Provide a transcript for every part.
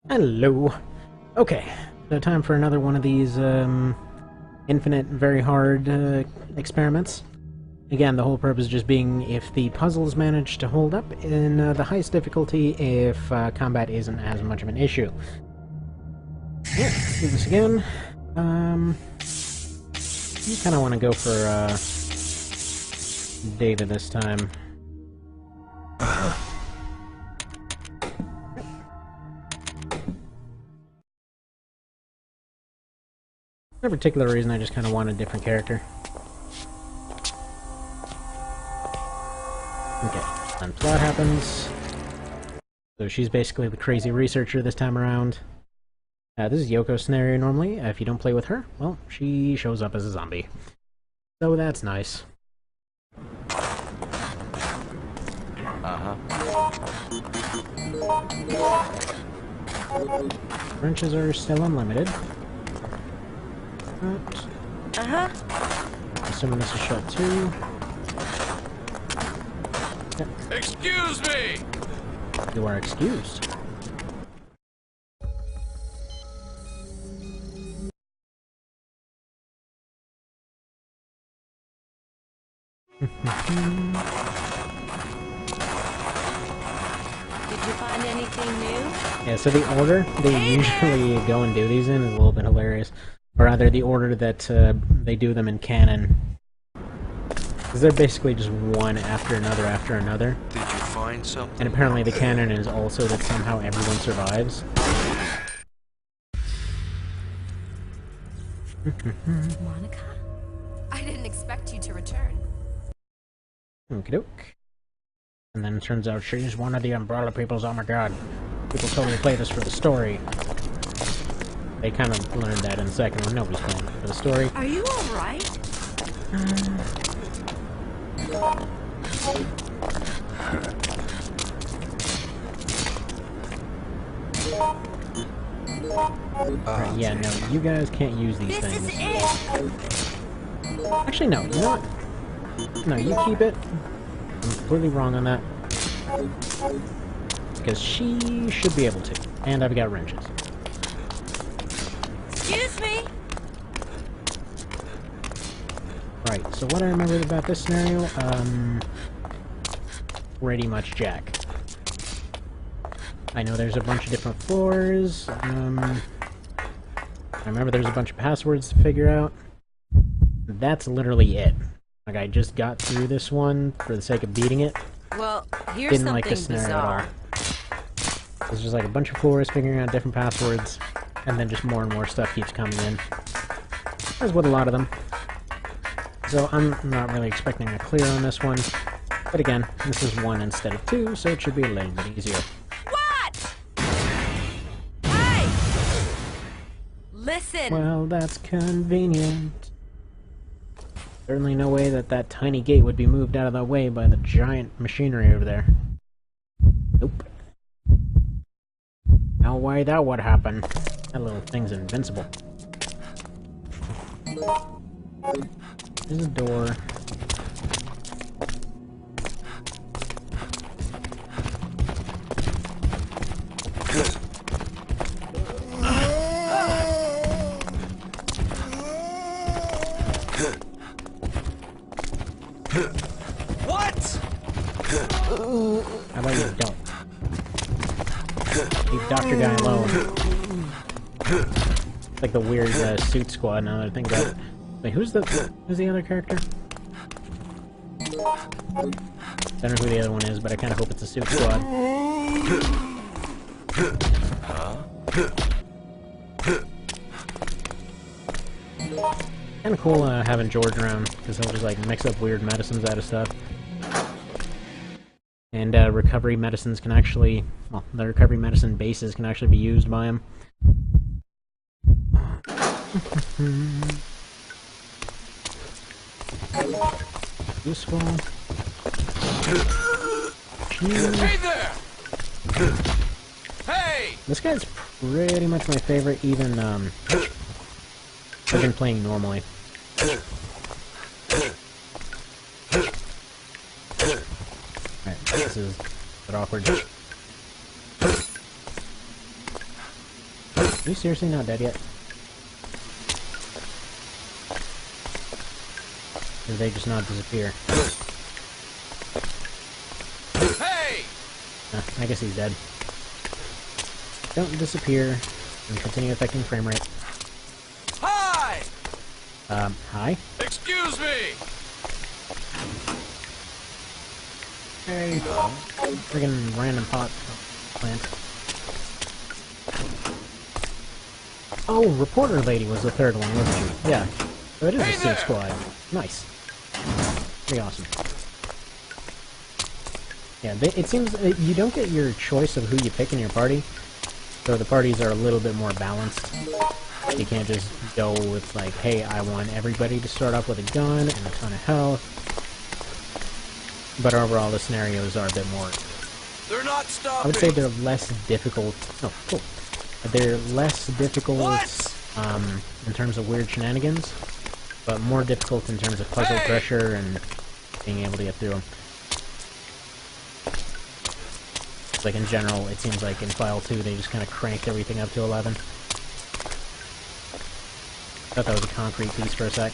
Hello. Okay, so time for another one of these infinite, very hard experiments. Again, the whole purpose just being if the puzzles manage to hold up in the highest difficulty, if combat isn't as much of an issue. Yeah, let's do this again. Just kind of want to go for David this time. No particular reason, I just kind of want a different character. Okay, and plot happens. So she's basically the crazy researcher this time around. This is Yoko's scenario normally. If you don't play with her, well, she shows up as a zombie. So that's nice. Wrenches are still unlimited. But assuming this is shut too. Yep. Excuse me! You are excused. Did you find anything new? Yeah, so the order they usually go and do these in is a little bit hilarious. Or rather, the order that they do them in canon. Because they're basically just one after another after another. Did you find something? And apparently the canon is also that somehow everyone survives. Monica? I didn't expect you to return. Okie doke. And then it turns out she's one of the Umbrella peoples. Oh my god. People totally play this for the story. They kind of learned that in the second one. Nobody's playing it for the story. Are you alright? Right, yeah, no, you guys can't use these This things. is it! Actually, no, you know what? No, you keep it. I'm completely wrong on that. Because she should be able to. And I've got wrenches. Excuse me! Right, so what I remembered about this scenario, pretty much Jack. I know there's a bunch of different floors, I remember there's a bunch of passwords to figure out. That's literally it. Like, I just got through this one for the sake of beating it. Well, here's Didn't something like this scenario bizarre. at all. It's just like a bunch of floors figuring out different passwords, and then just more and more stuff keeps coming in. As with a lot of them. So I'm not really expecting a clear on this one. But again, this is 1 instead of 2, so it should be a little bit easier. What? Hey! Listen! Well, that's convenient. Certainly no way that that tiny gate would be moved out of the way by the giant machinery over there. Nope. No way that would happen. That little thing's invincible. There's a door. What? How about you don't? Leave Dr. Guy alone. It's like the weird suit squad now that I think about it. Wait, who's the other character? I don't know who the other one is, but I kind of hope it's a suit squad. Kind of cool having George around, because he'll just like mix up weird medicines out of stuff. And recovery medicines can actually, well, the recovery medicine bases can actually be used by him. Useful. Hey there! Hey! This guy's pretty much my favorite, even playing normally. Alright, this is a bit awkward. Are you seriously not dead yet? Or did they just not disappear? Hey! I guess he's dead. Don't disappear and continue affecting frame rate. Hi! Hi? Excuse me! Hey. Friggin' random pot plant. Oh, reporter lady was the third one, wasn't she? Yeah. So it is a Civ squad. Nice. Pretty awesome. Yeah, it seems you don't get your choice of who you pick in your party, so the parties are a little bit more balanced. You can't just go with like, hey, I want everybody to start off with a gun and a ton of health. But overall, the scenarios are a bit more... They're not stopping! I would say they're less difficult... Oh, cool. They're less difficult in terms of weird shenanigans, but more difficult in terms of puzzle pressure and being able to get through them. Like in general, it seems like in File 2 they just kind of cranked everything up to 11. Thought that was a concrete piece for a sec.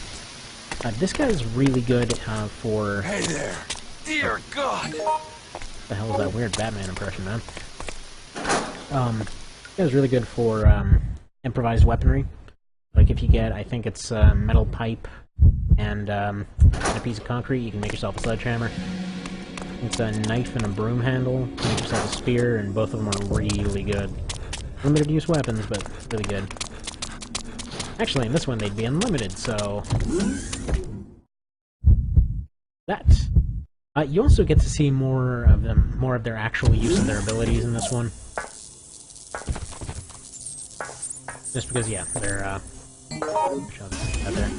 This guy's really good for... Hey there! Dear God! What the hell is that weird Batman impression, man? This guy's really good for improvised weaponry. Like if you get, I think it's a metal pipe and a piece of concrete, you can make yourself a sledgehammer. It's a knife and a broom handle, make yourself a spear, and both of them are really good. Limited use weapons, but really good. Actually, in this one they'd be unlimited, so... That. You also get to see more of them, more of their actual use of their abilities in this one. Just because, yeah, they're, shove it out there.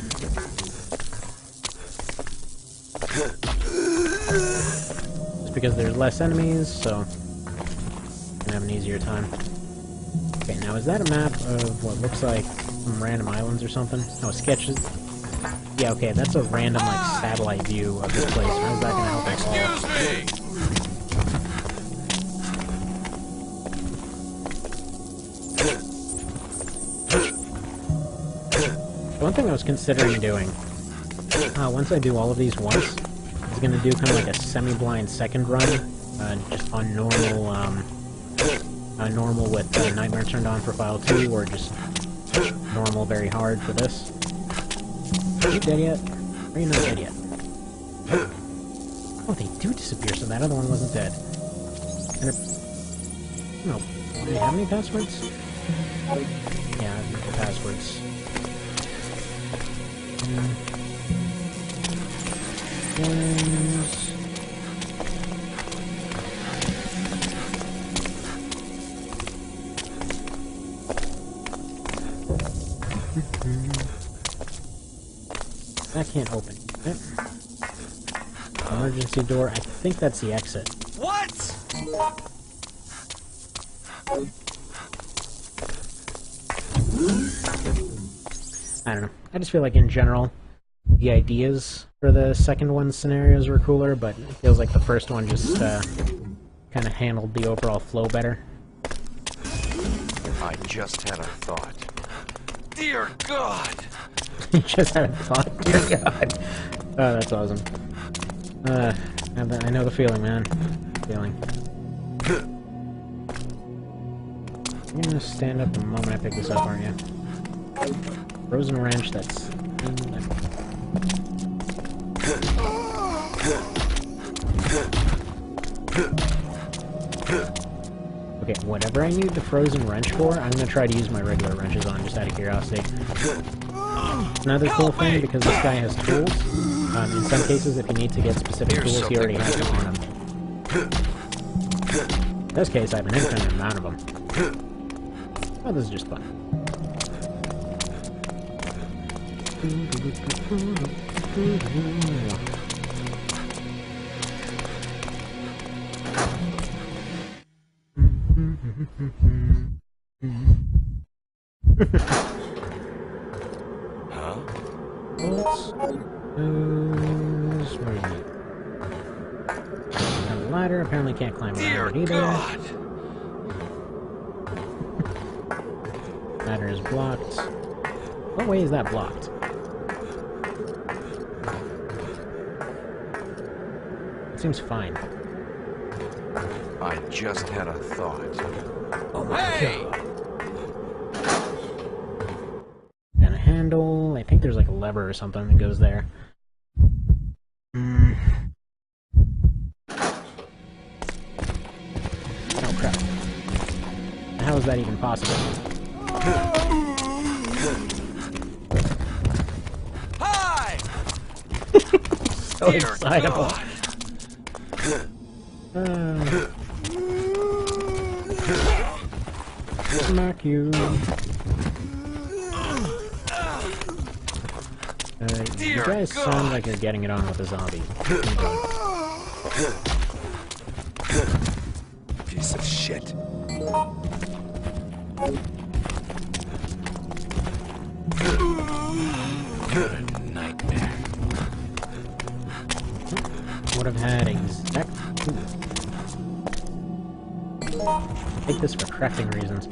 Just because there's less enemies, so you can have an easier time. Okay, now is that a map of what looks like some random islands or something? Oh, sketches. Yeah, okay, that's a random, like, satellite view of this place. How's that gonna help us all? Excuse me! One thing I was considering doing, once I do all of these once, is gonna do kind of like a semi-blind second run, just on normal, normal with Nightmare turned on for File 2, or just normal very hard for this. Are you dead yet? Are you not dead yet? Oh, they do disappear, so that other one wasn't dead. And no. Do they have any passwords? Yeah, the passwords. That can't open. Okay. Emergency door. I think that's the exit. What? I don't know. I just feel like in general, the ideas for the second one's scenarios were cooler, but it feels like the first one just kind of handled the overall flow better. I just had a thought. Dear God! You just had a thought, dear God. Oh, that's awesome. I know the feeling, man. Feeling. You're gonna stand up the moment I pick this up, aren't you? Frozen wrench, that's... Okay, whatever I need the frozen wrench for, I'm gonna try to use my regular wrenches on, just out of curiosity. Another cool thing, because this guy has tools, in some cases, if you need to get specific tools, he already has them on him. In this case, I have an infinite amount of them. Oh, this is just fun. Huh? Where is it? A ladder, apparently can't climb around it either. God! Ladder is blocked. What way is that blocked? It seems fine. I just had a thought. Oh my Hey! god. And a handle. I think there's like a lever or something that goes there. Oh crap. How is that even possible? Hi! So excitable. Smack you. You guys sound like you're getting it on with a zombie. Piece of shit. What a nightmare. Would have had exact. Take this for crafting reasons.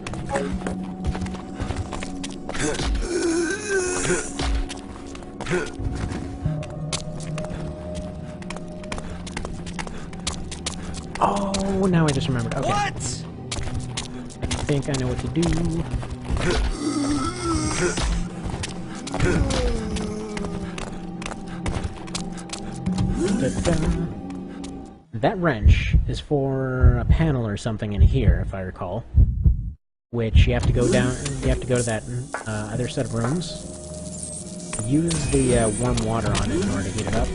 Oh, now I just remembered. Okay. What? I think I know what to do. That wrench is for a panel or something in here, if I recall. Which you have to go down. You have to go to that other set of rooms. Use the warm water on it in order to heat it up.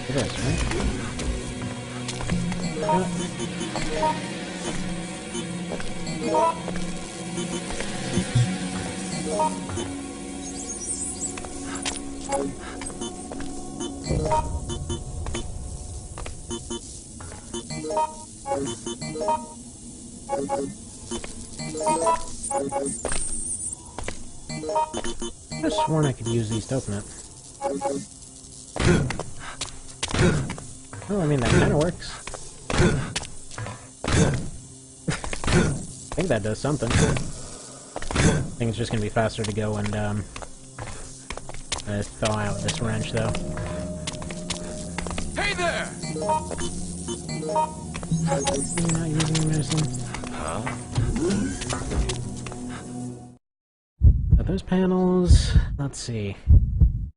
It is, right? I could have sworn I could use these to open it. Oh, I mean, that kind of works. I think that does something. I think it's just going to be faster to go and thaw out this wrench, though. Hey there! You're not using your medicine. Huh? Those panels, let's see.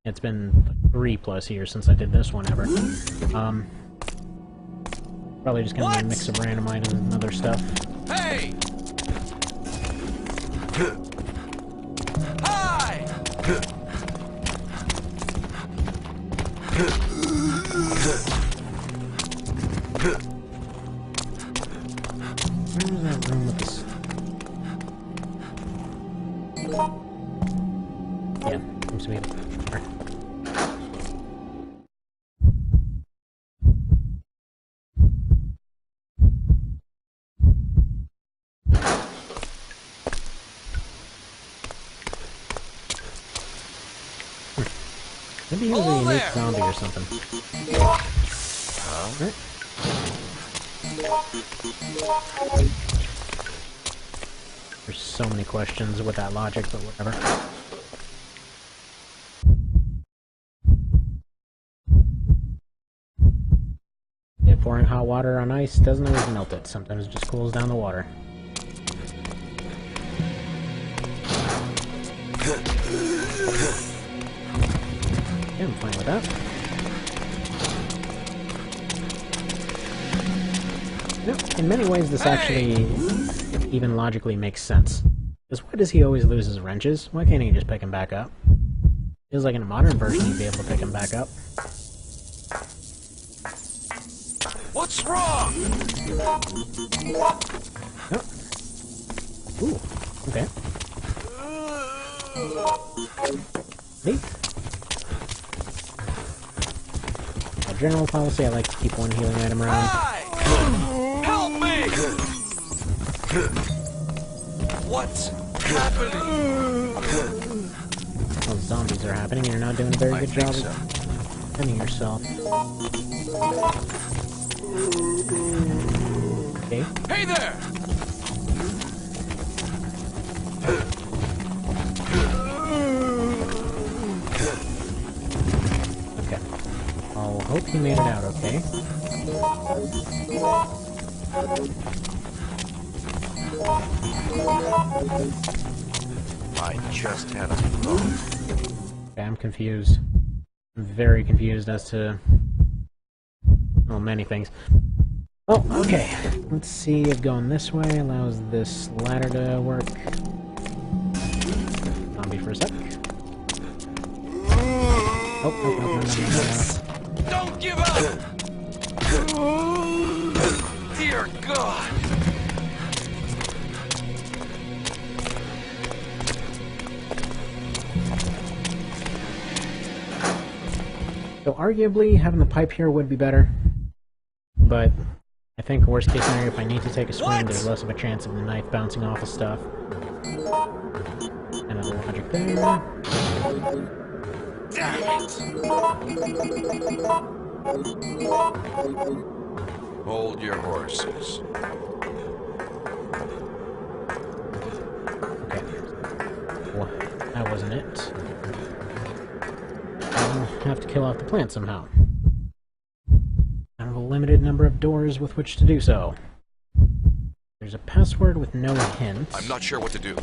It's been 3+ years since I did this one ever. Probably just gonna be a mix of random items and other stuff. Hey! Hi! Where's that room with this? Yeah, seems to be there. Maybe he was a unique zombie or something. Huh? Right? There's so many questions with that logic, but whatever. Yeah, pouring hot water on ice doesn't always melt it. Sometimes it just cools down the water. Yeah, I'm fine with that. You know, in many ways, this actually even logically makes sense. Because why does he always lose his wrenches? Why can't he just pick them back up? Feels like in a modern version he'd be able to pick them back up. What's wrong? Oh. Ooh, okay. Neat. By general policy, I like to keep one healing item around. Hi! Help me! What's happening? Well, zombies are happening, and you're not doing a very good job so. of defending yourself. Okay. Hey there! hope he made it out okay. I just had a thought. Okay, I'm confused. I'm very confused as to... well, many things. Oh, okay. Let's see if going this way allows this ladder to work. Zombie for a sec. Oh, no. Don't give up! Dear God! So arguably, having the pipe here would be better. But I think worst case scenario, if I need to take a swing, there's less of a chance of the knife bouncing off of stuff. Another logic there. Damn it! Hold your horses. Okay. Well, that wasn't it. I'll have to kill off the plant somehow. I have a limited number of doors with which to do so. There's a password with no hint. I'm not sure what to do.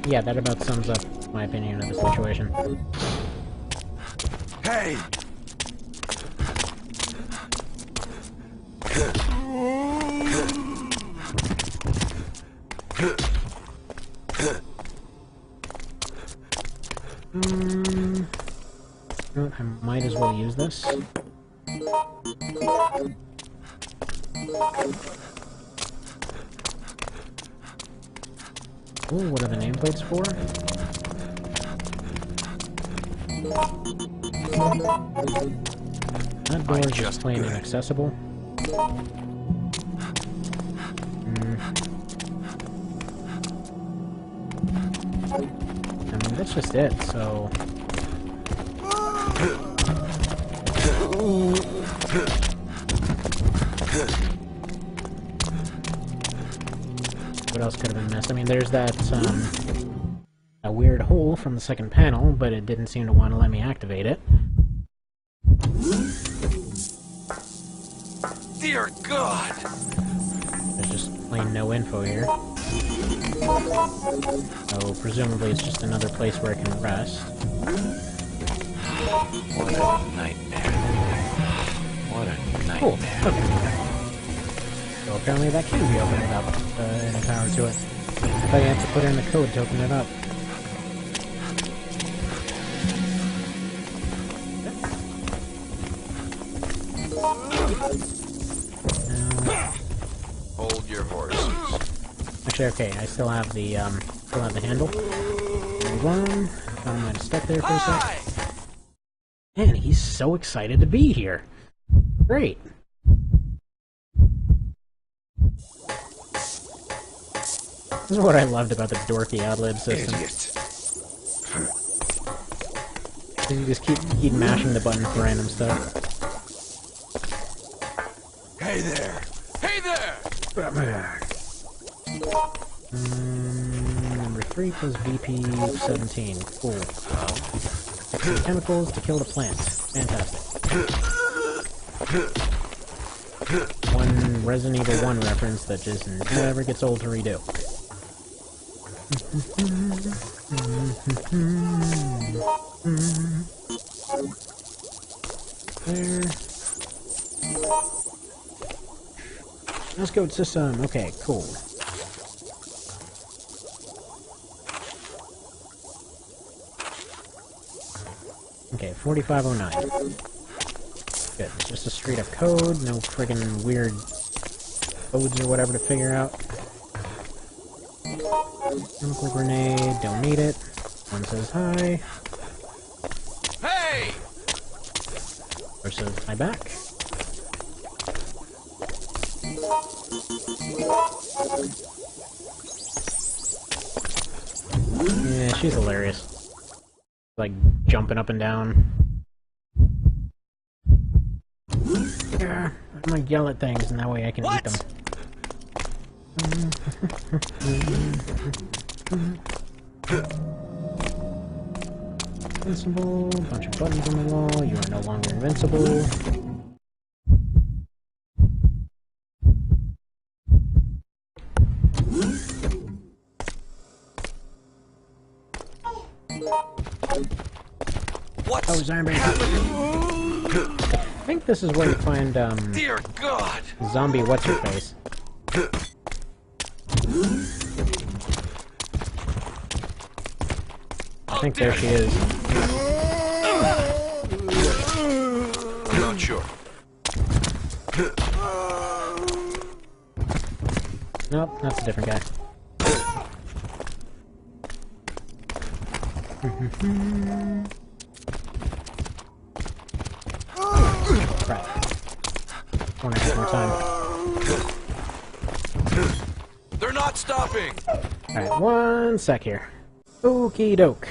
Yeah, that about sums up my opinion of the situation. Hey! You know what, I might as well use this. Ooh, what are the nameplates for? That door is just plain inaccessible. I mean, that's just it, so... What else could have been missed? I mean, there's that, a weird hole from the second panel, but it didn't seem to want to let me activate it. Dear God! There's just plain no info here. So, presumably it's just another place where I can rest. What a nightmare. What a nightmare. Cool. Okay. So apparently that can be opened up, any power to it. I thought you had to put in the code to open it up. Hold your horses. Actually, okay, I still have the handle. Hold on. I might have stuck there for a sec. Man, he's so excited to be here. Great. This is what I loved about the dorky ad-lib system. You just keep mashing the button for random stuff. Hey there! Hey there! Number 3 plus VP17. Cool. Some chemicals to kill the plant. Fantastic. One Resident Evil 1 reference that just never gets old to redo. There. Let's go to system. Okay, cool. Okay, 4509. Good. It's just a straight up code, no friggin' weird codes or whatever to figure out. Chemical grenade, don't need it. One says hi. Hey! Versus my back. Yeah, she's hilarious. Like, jumping up and down. Yeah, I'm gonna yell at things, and that way I can eat them. invincible. Bunch of buttons on the wall. You are no longer invincible. What's Oh, zombie! I think this is where you find, Dear God! zombie what's-her-face. I think there she is. I'm not sure. Nope, that's a different guy. Right. More time. They're not stopping! Alright, one sec here. Okie doke.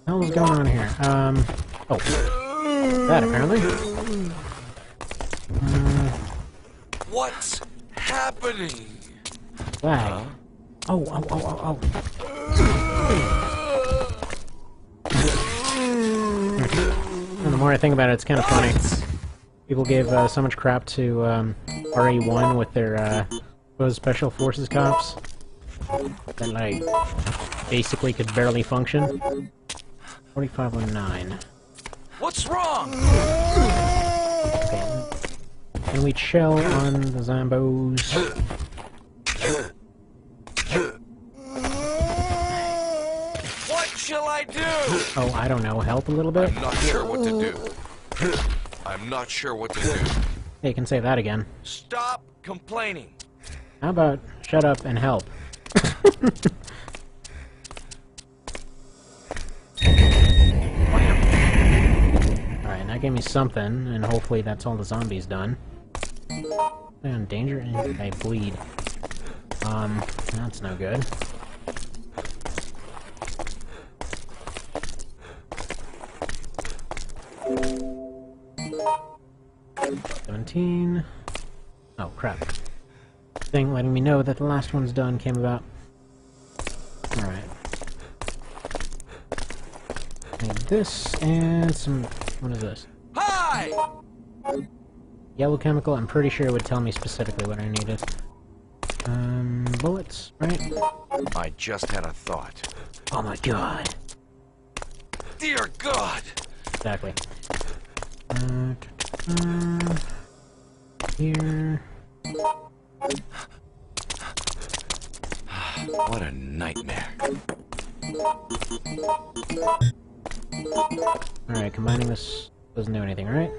What the hell's going on here? Oh. That, apparently. What's happening? Flag. Oh. And the more I think about it, it's kind of funny. People gave so much crap to RE1 with their those special forces cops that like basically could barely function. 4509. What's wrong? Okay. Can we chill on the zombos? What shall I do? Oh, I don't know. Help a little bit? I'm not sure what to do. I'm not sure what to do. Hey, you can say that again. Stop complaining. How about shut up and help? Alright, that gave me something, and hopefully that's all the zombies done. In danger and I bleed. That's no good. $17. Oh, crap. Thing letting me know that the last one's done came about. Alright. Need this and some... what is this? Hi! Yellow chemical, I'm pretty sure it would tell me specifically what I needed. Bullets, right? I just had a thought. Oh my god. Dear God! Exactly. Here. What a nightmare. Alright, combining this doesn't do anything, right?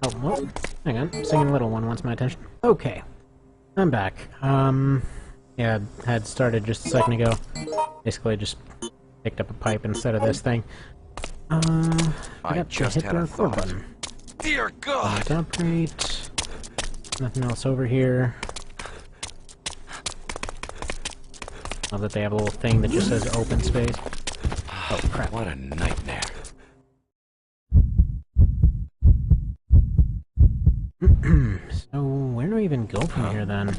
Oh, well, hang on. Singing Little One wants my attention. Okay. I'm back. Yeah, had started just a second ago. Basically just picked up a pipe instead of this thing. I got just the hit had a the record thought. button. Dear God! Operate. Nothing else over here. Love that they have a little thing that just says open space. Oh, crap. What a nightmare. So, where do I even go from here, then?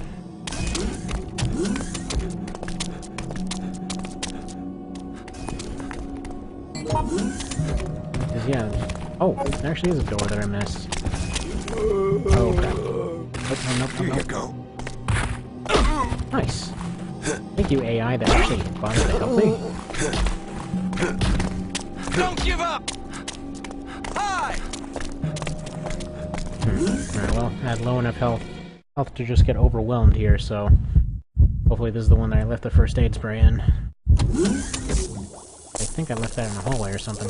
Yeah. Oh, there actually is a door that I missed. Oh, crap. Nope. Here you go. Nice. Thank you, AI, that actually bothered to help me. Don't give up! Hi! Alright, well, I had low enough health to just get overwhelmed here, so... hopefully this is the one that I left the first aid spray in. I think I left that in the hallway or something.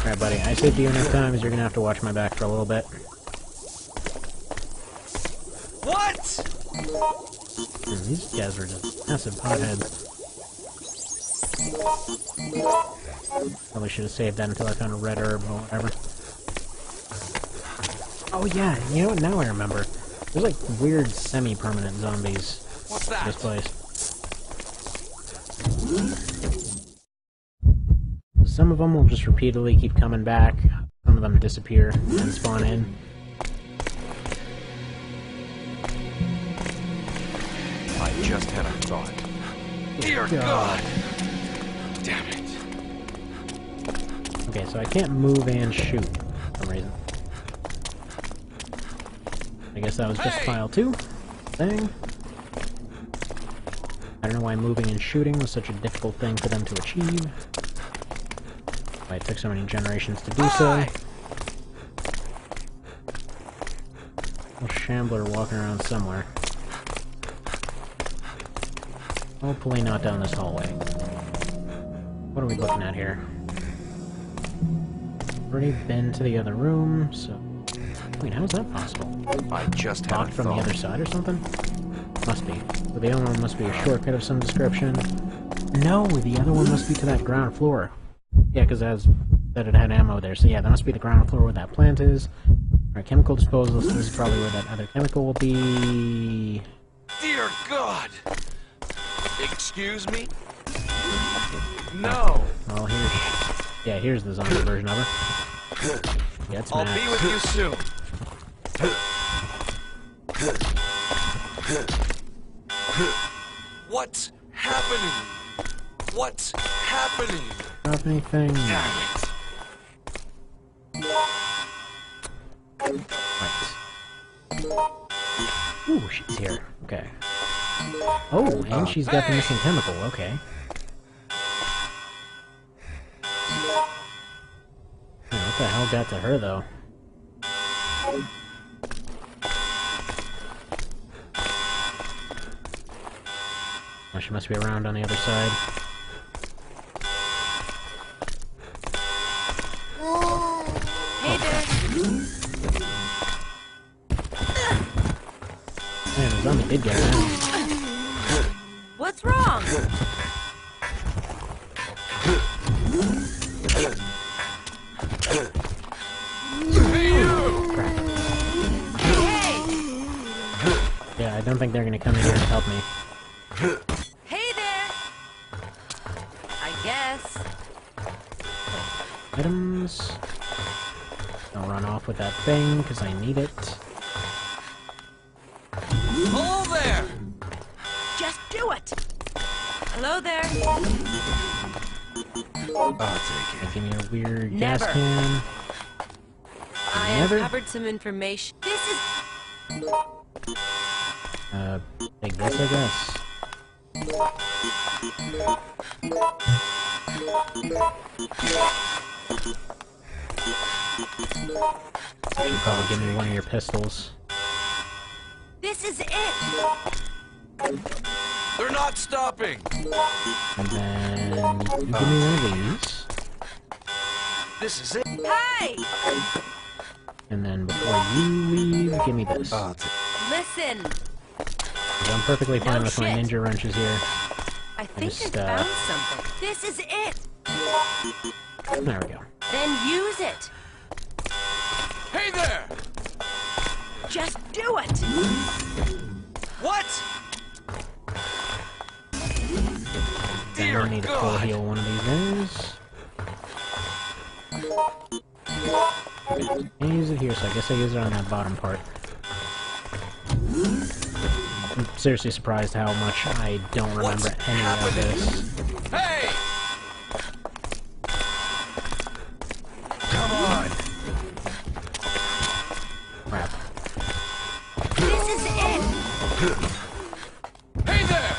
Alright, buddy, I saved you enough times, you're gonna have to watch my back for a little bit. What? These guys are just massive potheads. Probably should have saved that until I found a red herb or whatever. Oh yeah, you know what, now I remember. There's like weird semi-permanent zombies What's in that? this place. Some of them will just repeatedly keep coming back, some of them disappear and spawn in. I just had a thought. Dear God! Damn it. Okay, so I can't move and shoot for some reason. I guess that was just file 2 thing. I don't know why moving and shooting was such a difficult thing for them to achieve. Why it took so many generations to do so. Little shambler walking around somewhere. Hopefully not down this hallway. What are we looking at here? Already been to the other room, so... Wait, how is that possible? I just had a Locked from the thought. other side or something? Must be. So the other one must be a shortcut of some description. No, the other one must be to that ground floor. Yeah, because it had ammo there, so yeah, that must be the ground floor where that plant is. Alright, chemical disposal, so this is probably where that other chemical will be... Dear God! Excuse me? No! Well, here's the zombie version of her. Yeah, it's I'll Max. be with you soon. What's happening? What's happening? Drop anything? Damn it. Right. Ooh, she's here. Okay. Oh, and she's got the missing chemical. Okay. What the hell got to her, though? Oh, she must be around on the other side. Hey there. Man, the zombie did get her. What's wrong? Hey! Yeah, I don't think they're gonna come in here to help me. Hey there! I guess. Items. I'll run off with that thing, because I need it. Hello there! Just do it! Hello there! I'll take it. Give me a weird Never. gas can. I have Never. covered some information. This is... Take this, I guess. You should probably give me one of your pistols. This is it! They're not stopping! And then you give me one of these. This is it. Hey! And then before you leave, give me this. I'll take Listen! 'Cause I'm perfectly fine No with my shit. ninja wrenches here. I think just, I found something. This is it! There we go. Then use it! Hey there! Just do it! What? Then Dear I need to full God! heal one of these guys. And use it here, so I guess I use it on that bottom part. I'm seriously surprised how much I don't remember What's any of this. Hey! Come on! Crap. This is it! Hey there!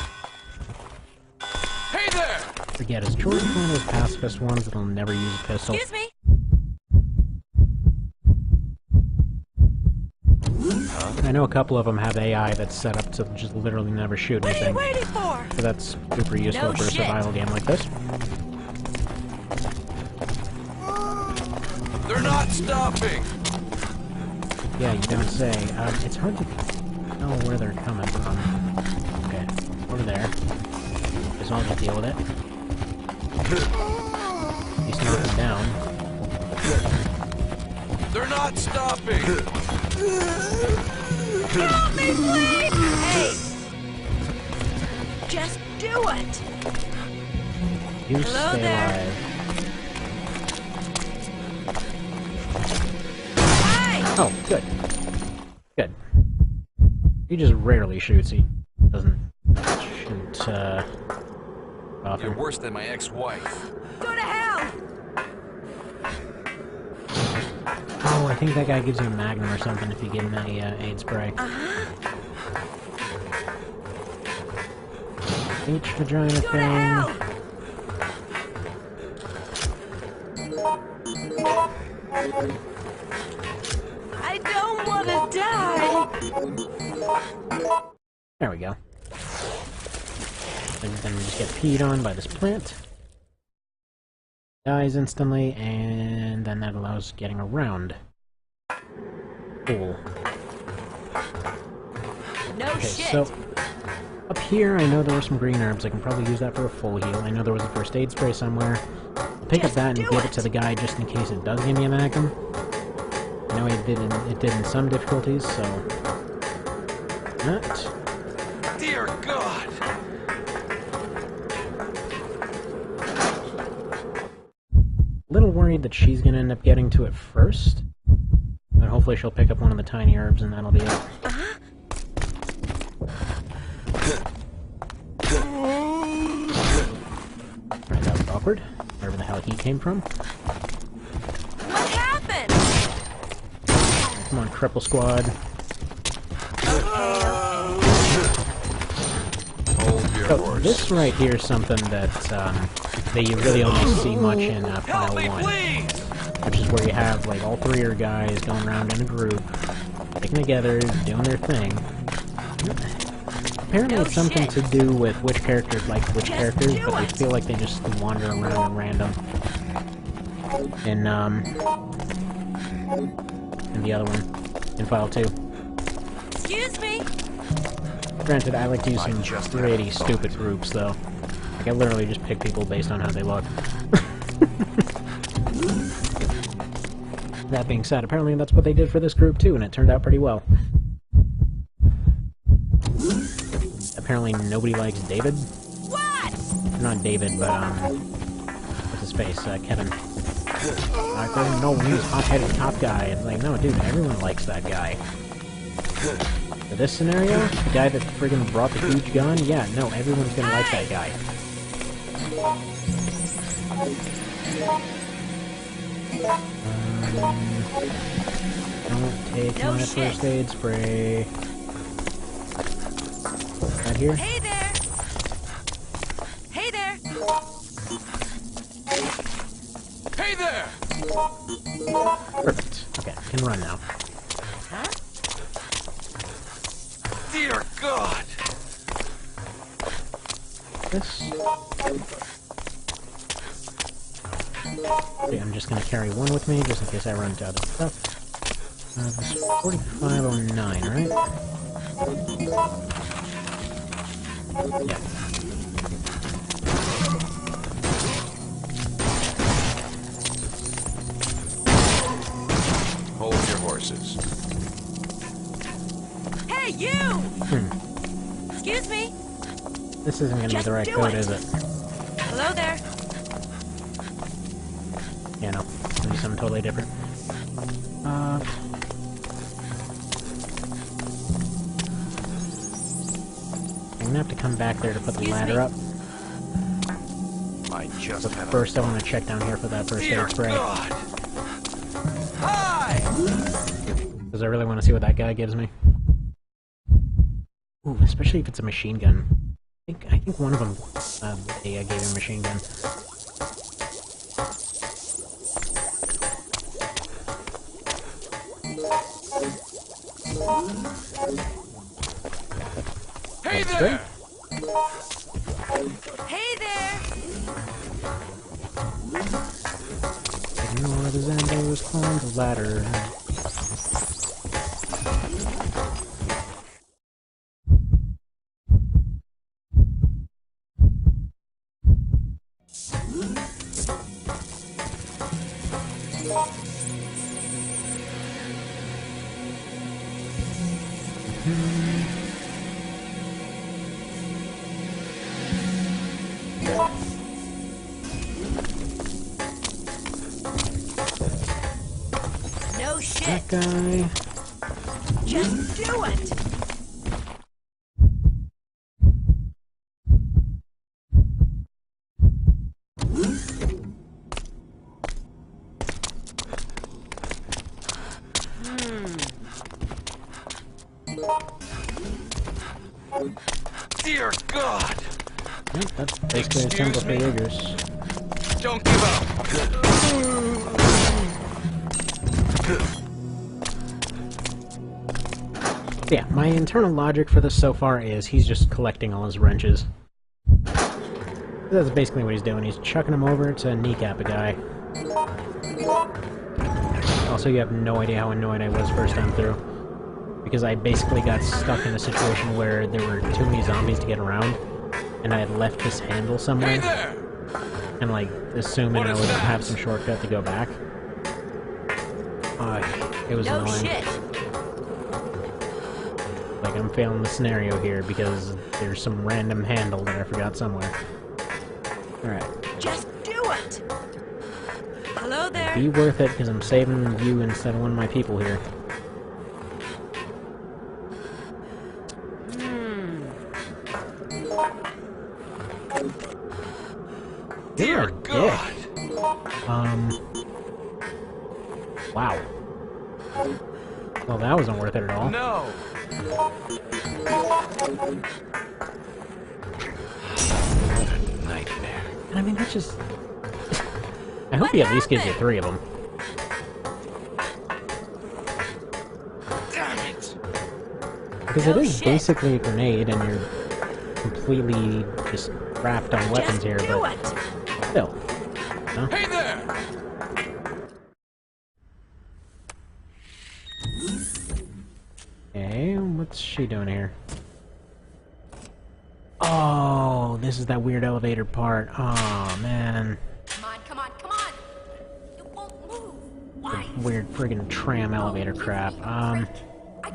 Hey there! Forget, is George one of those pacifist ones that'll never use a pistol? Excuse me! I know a couple of them have AI that's set up to just literally never shoot What are you anything. waiting for? So that's super useful No for a shit. survival game like this. They're not stopping! Yeah, you don't say. It's hard to know where they're coming from. Okay, over there. Guess I'll just deal with it. At least knock them down. They're not stopping! Help me, please! Hey! Just do it! You Hello stay there. alive. Hey! Oh, good. Good. He just rarely shoots. He doesn't You're offer. worse than my ex-wife. Go to hell! Oh, I think that guy gives you a magnum or something if you give him a aid spray. H vagina Go to thing. hell! I don't want to die! There we go. And then we just get peed on by this plant. Dies instantly, and then that allows getting around. Cool. No Okay, shit! so up here I know there were some green herbs. I can probably use that for a full heal. I know there was a first aid spray somewhere. I'll pick up that and give it to the guy just in case it does give me a magnum. I know it did in some difficulties, so... That. Dear God! A little worried that she's gonna end up getting to it first. But hopefully she'll pick up one of the tiny herbs and that'll be it. Alright, that was awkward. Wherever the hell he came from. What happened? Come on, Cripple Squad. Hold your So, horse. this right here is something that you really only see much in File Help me, 1. please! Which is where you have, like, all three of your guys going around in a group, sticking together, doing their thing. Apparently it's something to do with which characters like which characters, but I feel like they just wander around at random. In the other one. In File 2. Excuse me? Granted, I like to use some pretty stupid groups, though. Like, I literally just pick people based on how they look. That being said, apparently that's what they did for this group, too, and it turned out pretty well. Apparently nobody likes David. What? Not David, but, what's his face? Kevin. I don't know, he's hot-headed top guy. It's like, no, dude, everyone likes that guy. For this scenario, the guy that friggin' brought the huge gun, yeah, no, everyone's gonna like that guy. Don't take No my shit. first aid spray. Right here? Hey there! Hey there! Hey there! Perfect. Okay, I can run now. Huh? Dear God! This. Okay, I'm just gonna carry one with me, just in case I run out of stuff. This is 4509, right? Yeah. Hold your horses. Hey, you! Excuse me? This isn't gonna be Just the right do code, it. is it? Hello there. Yeah, no. It's gonna be something totally different. I'm gonna have to come back there to put the ladder up. I just But had first I want to check down here for that first Dear aid spray. God! Hi! Because I really want to see what that guy gives me. Ooh, especially if it's a machine gun. I think one of them gave him a machine gun. Hey That's there! Hey there! Ignore the Zandos, climb the ladder. No shit! That guy. Just do it! Dear God! Yep, that's basically a symbol for Jaegers. Don't give up! Yeah, my internal logic for this so far is he's just collecting all his wrenches. That's basically what he's doing. He's chucking them over to kneecap a guy. Also, you have no idea how annoyed I was first time through. Because I basically got stuck in a situation where there were too many zombies to get around, and I had left this handle somewhere. Hey there! And like, assuming I would have some shortcut to go back. It was No annoying. shit. Like, I'm failing the scenario here because there's some random handle that I forgot somewhere. Alright. Just do it. Hello there. Be worth it, because I'm saving you instead of one of my people here. You're Dear a God! dick. Wow. Well, that wasn't worth it at all. No! What a nightmare. And I mean, that's just... I hope he at least gives you 3 of them. Damn it! Because it is basically a grenade, and you're completely just wrapped on weapons here, do but it. still. No? Hey there! Okay, what's she doing here? Oh, this is that weird elevator part. Oh, man. Come on, come on, come on! You won't move! Why? Weird friggin' tram elevator crap. I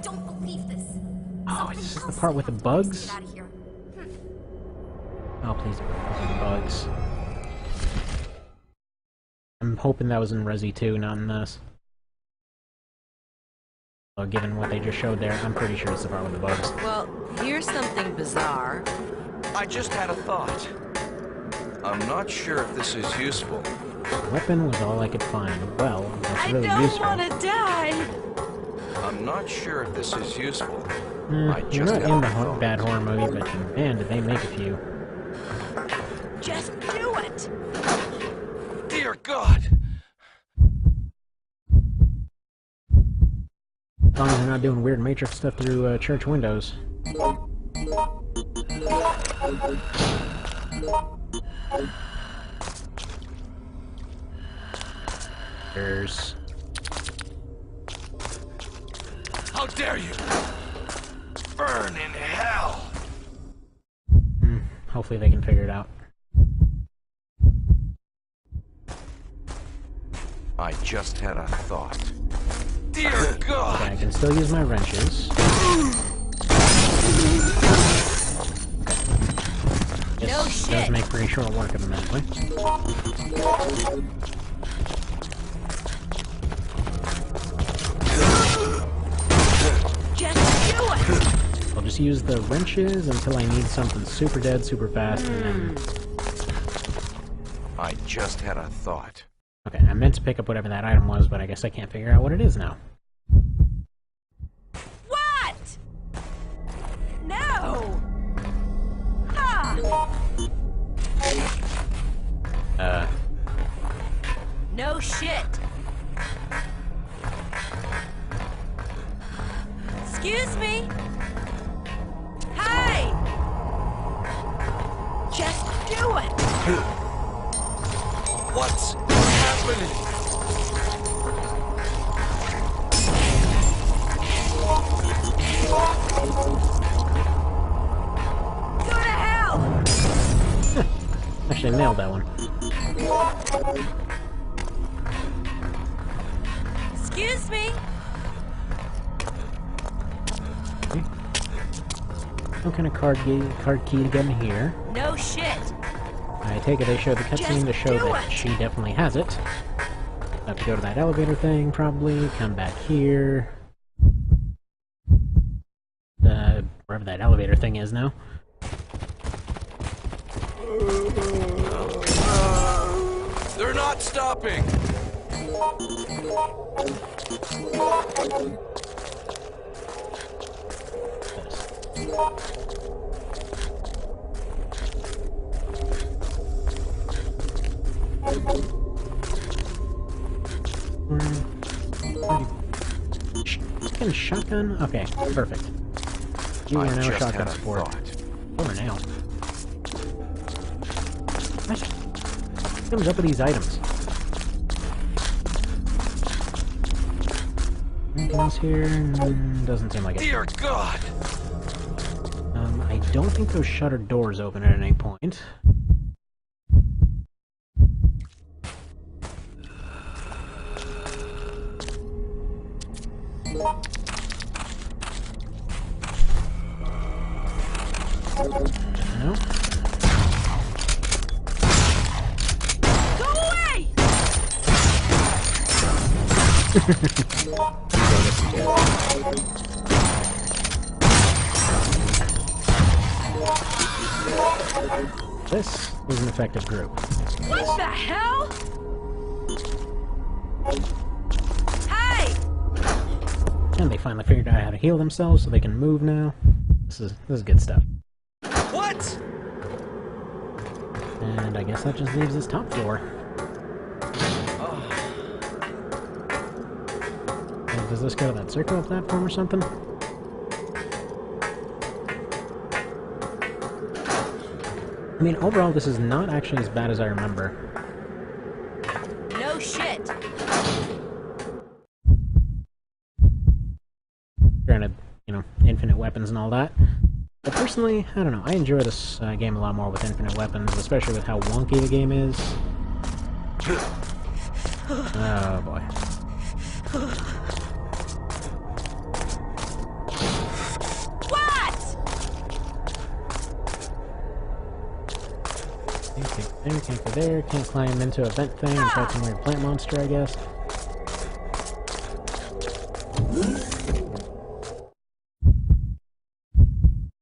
don't believe this. Oh, is this the part with the bugs? Get out of here. Oh, please, bugs. I'm hoping that was in Resi 2, not in this. Well, given what they just showed there, I'm pretty sure it's the part with the bugs. Well, here's something bizarre. I just had a thought. I'm not sure if this is useful. The weapon was all I could find. Well, that's I really don't useful. want to die. I'm not sure if this is useful. I You're just not had in a the thought. bad horror movie, but man, did they make a few. Just do it. Dear God! As long as they're not doing weird Matrix stuff through church windows. There's... How dare you! Burn in hell! Hopefully they can figure it out. I just had a thought. Dear God! Okay, I can still use my wrenches. No This shit. does make pretty short work of them anyway. Just do it. I'll just use the wrenches until I need something super dead, super fast, and then... I just had a thought. Okay, I meant to pick up whatever that item was, but I guess I can't figure out what it is now. What? No. Ha. No shit. Excuse me. Hey. Just do it. What's happening? Go to hell. Actually, I nailed that one. Excuse me. Some kind of card key to get in here. No shit. I take it they showed the cutscene to show do that it. she definitely has it. Have to go to that elevator thing, probably. Come back here. Wherever that elevator thing is now. They're not stopping! Second shotgun? Okay, perfect. You are now shotgun support. Over now. What comes up with these items? Anything else here? Doesn't seem like it. Dear God! I don't think those shuttered doors open at any point. No. Go away! This is an effective group. What the hell? Hey! And they finally figured out how to heal themselves so they can move now. This is good stuff. What? And I guess that just leaves this top floor. And does this go to that circular platform or something? I mean, overall, this is not actually as bad as I remember. No shit. Granted, you know, infinite weapons and all that. But personally, I don't know, I enjoy this game a lot more with infinite weapons, especially with how wonky the game is. Oh boy. What? Can't go there, can't climb into a vent thing and fight some weird plant monster, I guess.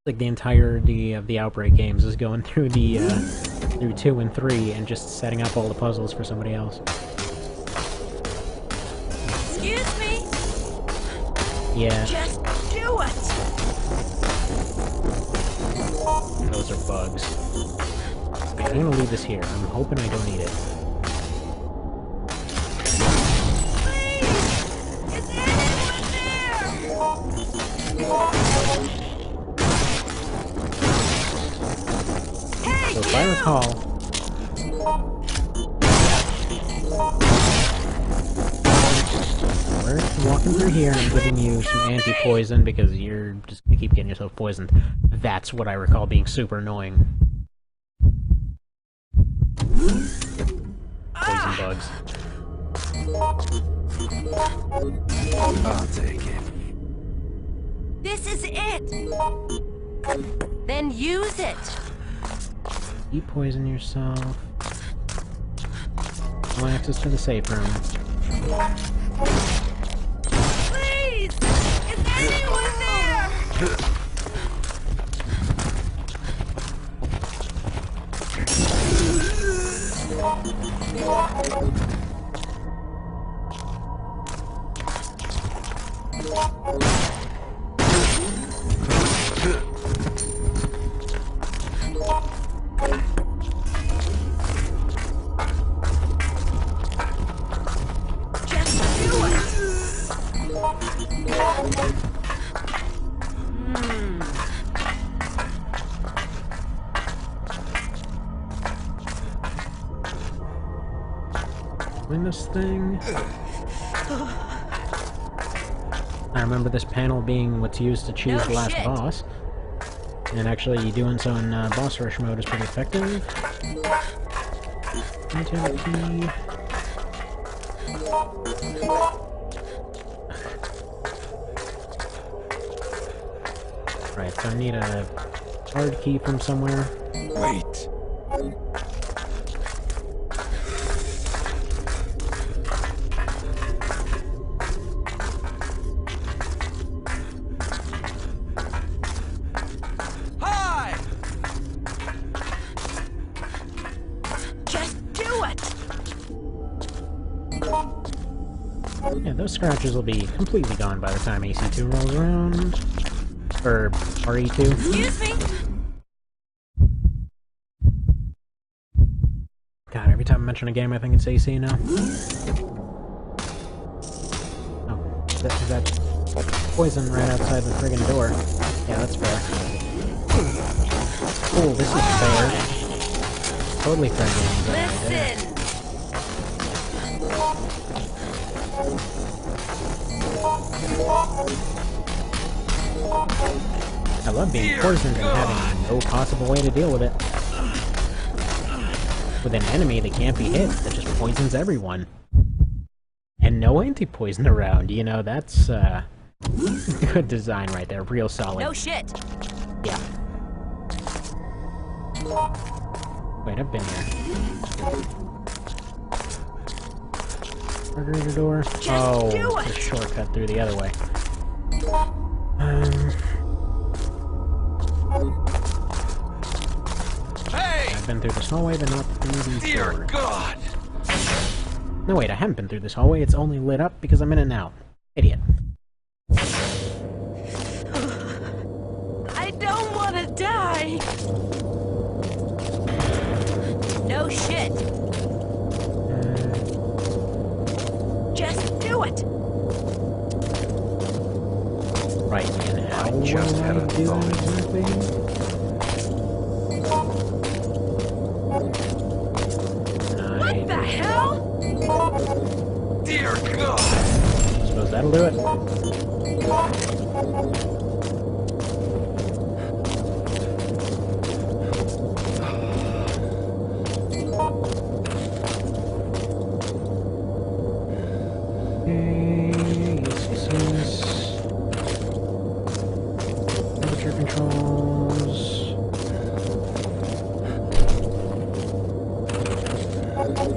Like the entirety of the Outbreak games is going through the through 2 and 3 and just setting up all the puzzles for somebody else. Excuse me? Yeah, Just do it! those are bugs. Okay, I'm gonna leave this here. I'm hoping I don't need it. Please! Is anyone there? Hey, So if I recall, we're walking through here and I'm giving you some anti-poison because you're just gonna keep getting yourself poisoned. That's what I recall being super annoying. Poison bugs. I'll take it. This is it! Then use it! You poison yourself. No access to the safe room. Please! Is anyone there? Win this thing. I remember this panel being what's used to choose the last boss. And actually doing so in boss rush mode is pretty effective. Key. Right, so I need a hard key from somewhere. Wait. Hi! Just do it! Yeah, those scratches will be completely gone by the time AC2 rolls around. Or RE2. Excuse me? God, every time I mention a game I think it's AC now. that poison right outside the friggin' door. Yeah, that's fair. Oh, this is fair. Totally fair game. Listen! I love being poisoned and having no possible way to deal with it. With an enemy that can't be hit, that just poisons everyone. And no anti-poison around, you know, that's, good design right there, real solid. No shit! Yeah. Wait, I've been here. Margarita door? Oh, it's a shortcut through the other way. Hey! I've been through this hallway, but not through these Dear doors. God! No, wait, I haven't been through this hallway. It's only lit up because I'm in it now. Idiot. I don't want to die! No shit! Just do it! Right, and how I just will had I a do thought. that exactly? What the hell? Dear God! Suppose that'll do it. Temperature controls.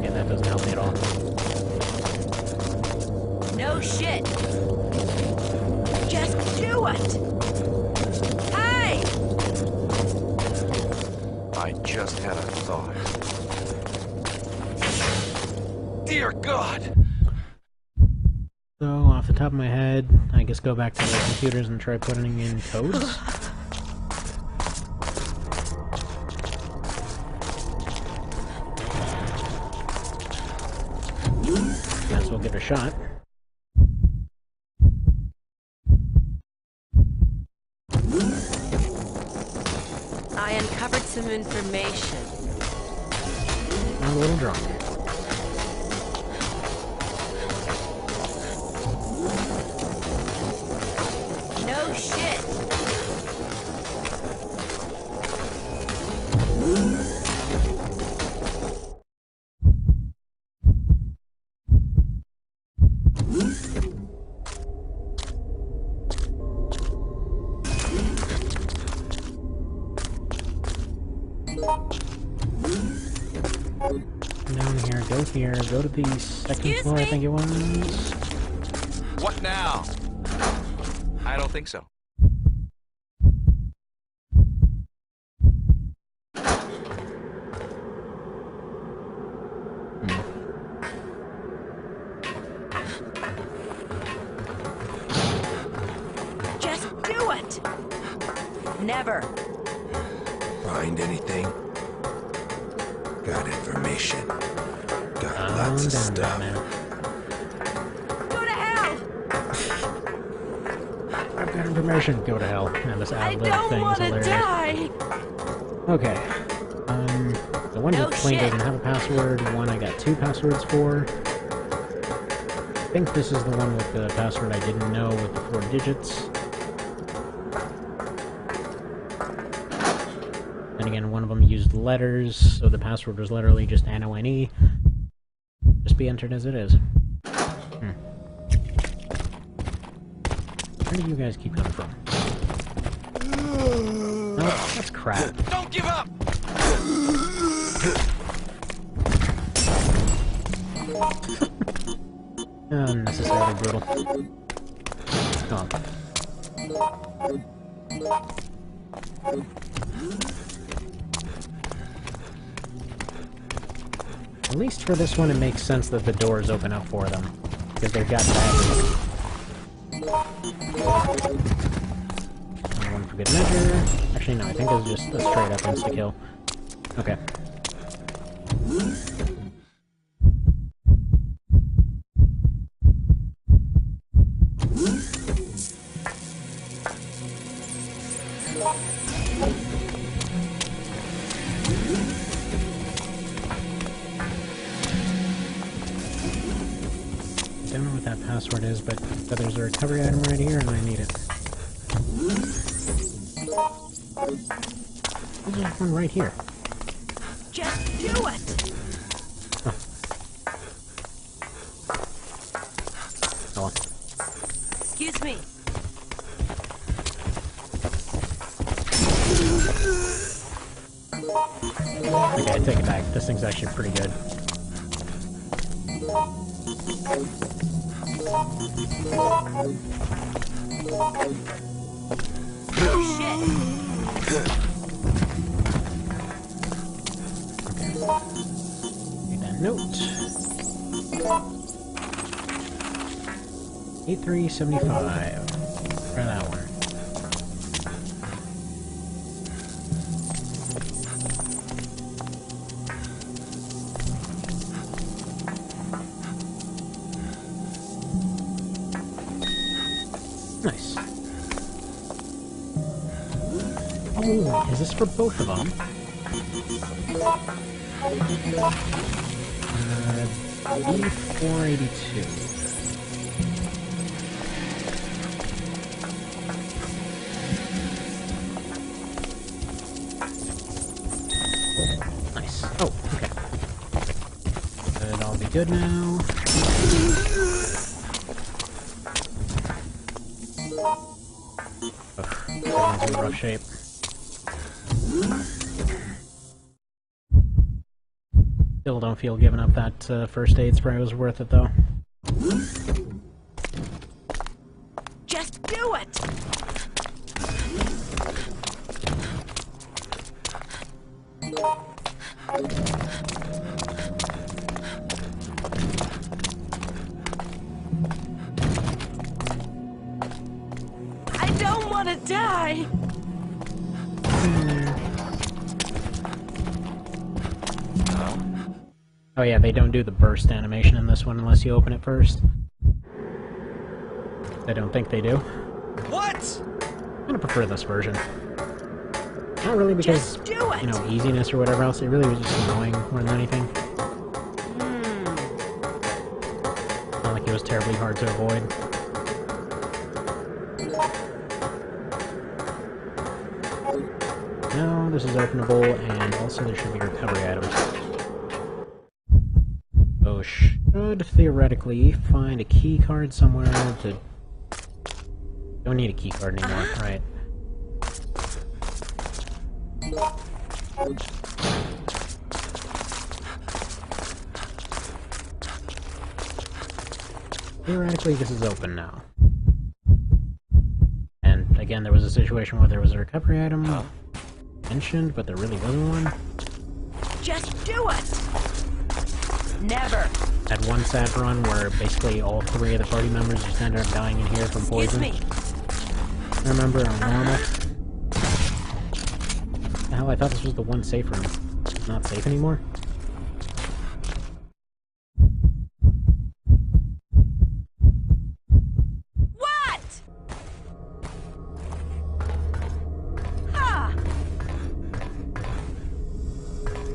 Yeah, that doesn't help me at all. No shit! Just do it! Hey! I just had a thought. Dear God! So, off the top of my head, I guess go back to the computers and try putting in codes. Guess we'll give it a shot. I uncovered some information. I'm a little drunk. No shit! Down here, go to the second Excuse floor, I me? think it was. What now? I don't think so. Just do it! Never! Find anything? Got information. Got Calm lots of down, stuff. man. Go to hell! I've got information. Go to hell. And this I ad-lib don't thing is want to hilarious. die! Okay. The one No that claimed shit. doesn't have a password, one I got 2 passwords for. I think this is the one with the password I didn't know with the 4 digits. Then again, one of them used letters, so the password was literally just NONE. Just be entered as it is. Where do you guys keep coming from? No, that's crap. Don't give up! Unnecessarily brutal. Come on. At least for this one, it makes sense that the doors open up for them. Because they've got that. One for good measure. Actually, no, I think it's just a straight up insta-kill. Okay. Don't know what that password is, but there's a recovery item right here and I need it. There's one right here. Just do it! Oh. Oh. Excuse me. Okay, I take it back. This thing's actually pretty good. Oh shit! Okay. Read that note. 8375. Try that one. Nice. Oh, is this for both of them? B482. Nice. Oh, okay. Should all be good now. Ugh, everyone's in rough shape. Still don't feel giving up that first aid spray was worth it, though. Just do it! I don't want to die! Oh yeah, they don't do the burst animation in this one unless you open it first. I don't think they do. What? I kind of prefer this version. Not really because, Just do it! you know, easiness or whatever else. It really was just annoying more than anything. Not like it was terribly hard to avoid. No, this is openable, and also there should be recovery items. So should theoretically find a key card somewhere to... Don't need a key card anymore, right? Theoretically, this is open now. And again, there was a situation where there was a recovery item mentioned, but there really wasn't one. Just do it! Never! Had one sad run where basically all three of the party members just ended up dying in here from poison. Excuse me! I remember on normal. The hell, I thought this was the one safe room. It's not safe anymore? What? Ha!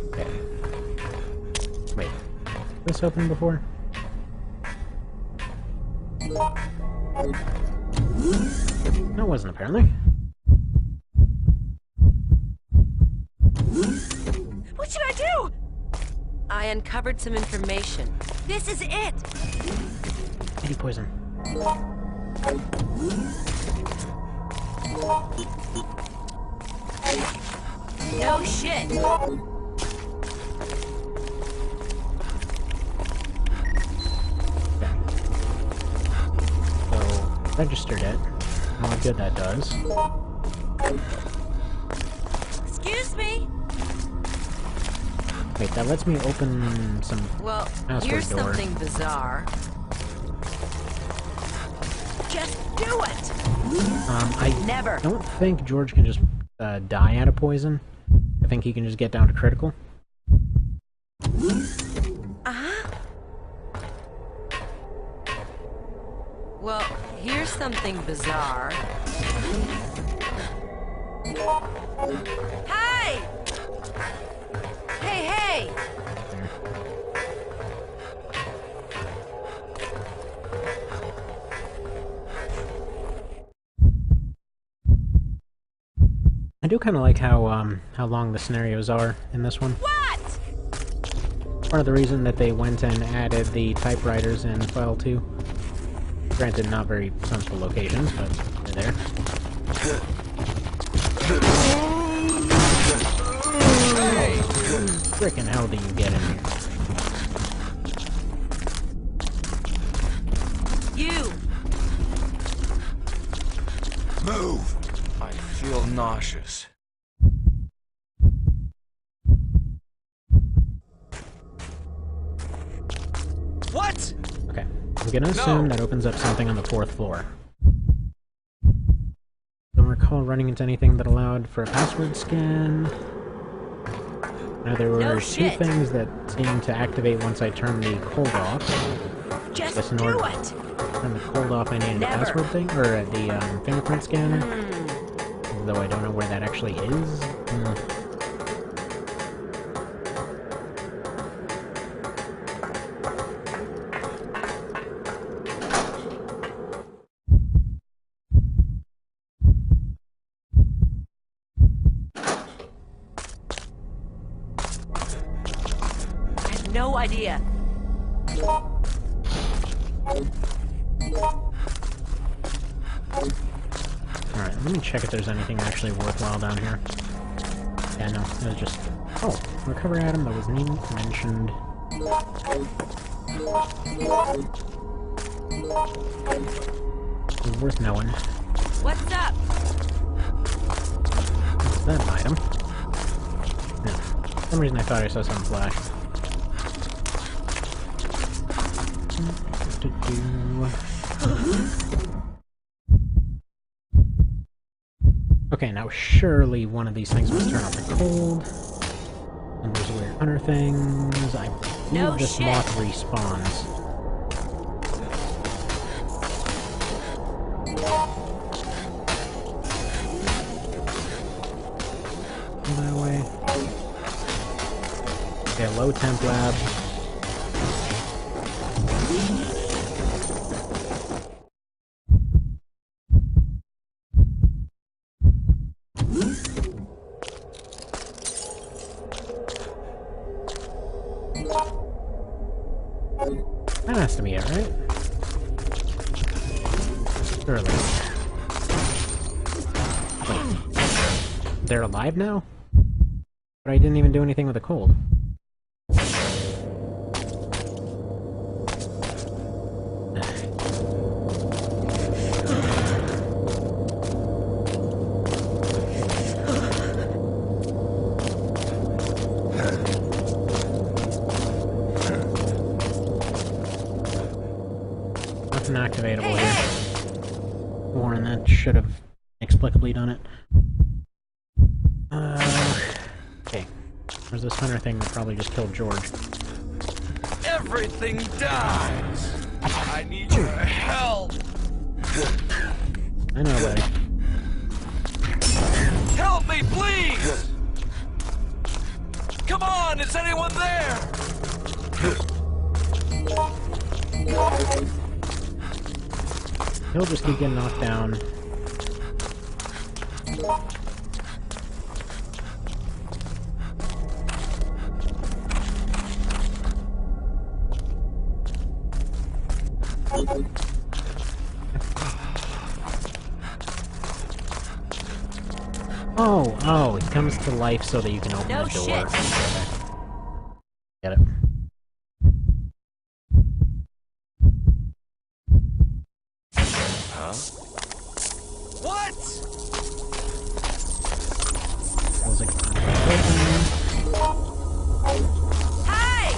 Okay. Wait. Was this open before? No, it wasn't apparently. What should I do? I uncovered some information. This is it! Anti-poison. No shit! So, registered it. How good that does. Excuse me? Wait, that lets me open some Well, password here's door. something bizarre. Just do it! I Never! don't think George can just die out of poison. I think he can just get down to critical. Uh-huh. Well, here's something bizarre. Hey! Hey, hey! I do kind of like how long the scenarios are in this one. What? Part of the reason that they went and added the typewriters in File 2. Granted, not very sensible locations, but they're there. Hey! Frickin' hell do you get in here? You! Move! I feel nauseous. What? Okay, I'm gonna assume that opens up something on the 4th floor. Don't recall running into anything that allowed for a password scan. Now there were two things that seemed to activate once I turned the cold off. Just in do order it! to turn the cold off, I needed a password thing, or the fingerprint scanner. Though I don't know where that actually is. I have no idea. Alright, let me check if there's anything actually worthwhile down here. Yeah, no, it was just... Oh, recovery item that was mentioned. It was worth knowing. What's up? Is that an item? No. For some reason I thought I saw something flash. Okay, now surely one of these things must turn off the cold. And there's weird hunter things. I believe this moth respawns. That way. Okay, low temp lab. That has to be it, right? Surely. Wait. They're alive now? But I didn't even do anything with the cold. Nothing activatable here. Warren, that should have inexplicably done it. Okay. There's this hunter thing that probably just killed George. Everything dies! I need your help! I know, buddy. Help me, please! Come on, is anyone there? He'll just keep getting knocked down. Oh, he comes to life so that you can open the door. Shit. Get it. Huh? What? Was it? Hey!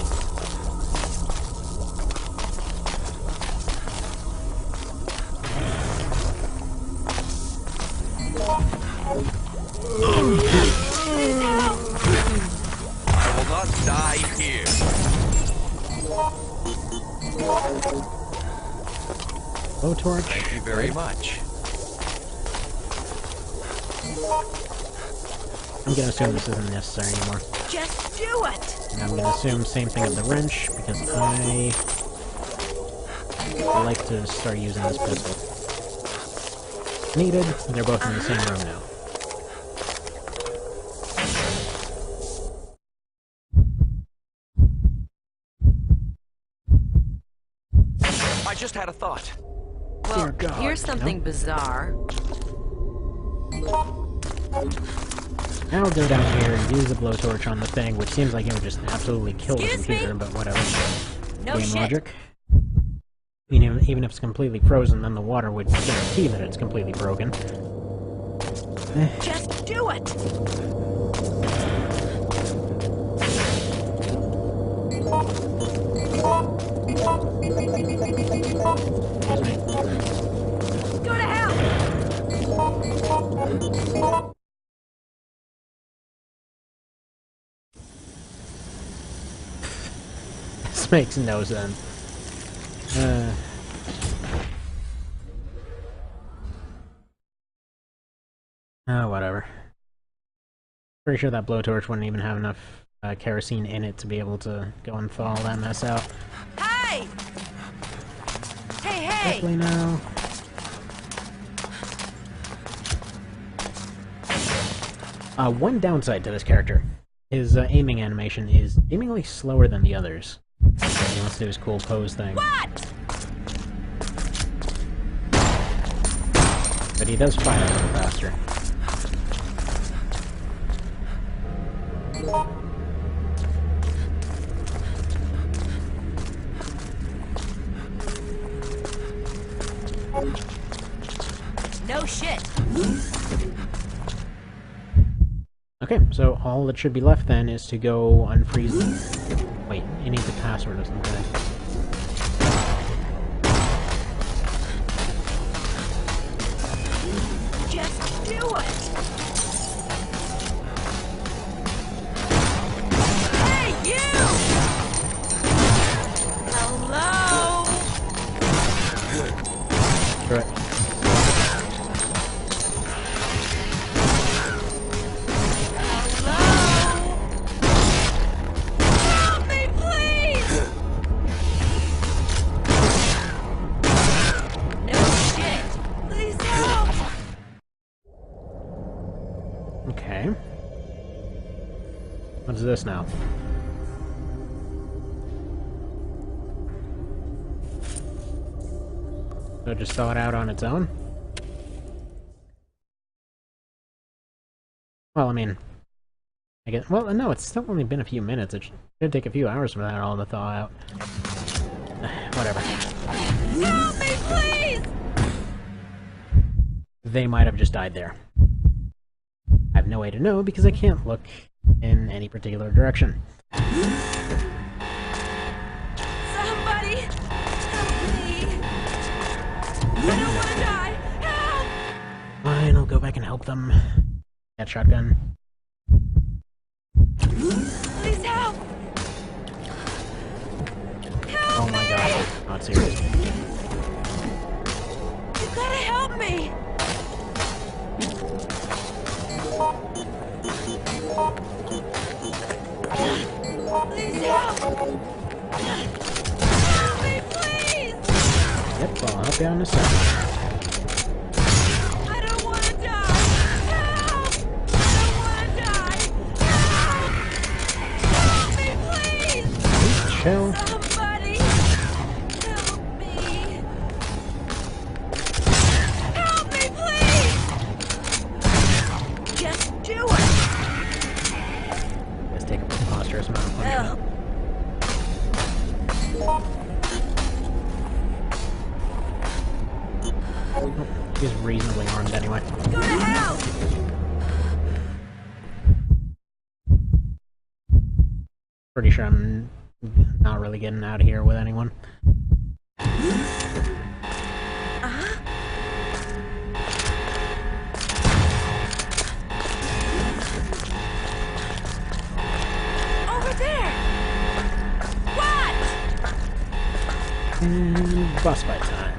I will not die here. Blowtorch. Thank you very much. I'm gonna assume this isn't necessary anymore. Just do it! And I'm gonna assume same thing of the wrench, because I like to start using this pistol. Needed, they're both in the same room now. I just had a thought. Well, Dear God, here's something bizarre. Now I'll go down here and use the blowtorch on the thing, which seems like it would just absolutely kill the Excuse computer, me? but whatever. No Game shit. logic. Even if it's completely frozen, then the water would guarantee that it's completely broken. Just do it! Excuse me. Go to hell! This makes no sense. Oh, whatever. Pretty sure that blowtorch wouldn't even have enough kerosene in it to be able to go and thaw all that mess out. Hey! Hey, hey! Quickly now. One downside to this character. His aiming animation is seemingly slower than the others. He wants to do his cool pose thing. What? But he does fire a little faster. No shit. Okay, so all that should be left then is to go unfreeze them. Wait, it needs a password or something. Just do it! Hey, you! Hello? Right. Help me, please! No shit! Please help! Okay. What is this now? So just thaw it out on its own? Well, I mean... I guess... Well, no, it's still only been a few minutes. It should take a few hours for that all to thaw out. Whatever. Help me, please! They might have just died there. I have no way to know because I can't look in any particular direction. Somebody! Help me! I don't want to die! Help! Fine, I'll go back and help them. That shotgun. Please help! Help Oh my me! god, not serious. You gotta help me! Please help! Help me, please! Yep, I'll help you out in a second. I don't want to die! Help! I don't want to die! Help! Help me, please! Chill. Somebody! Help me! Help me, please! Just do it! Let's take a preposterous amount of punishment. He's reasonably armed anyway. Go to hell! Pretty sure I'm not really getting out of here with anyone. Over there! What? And boss fight time.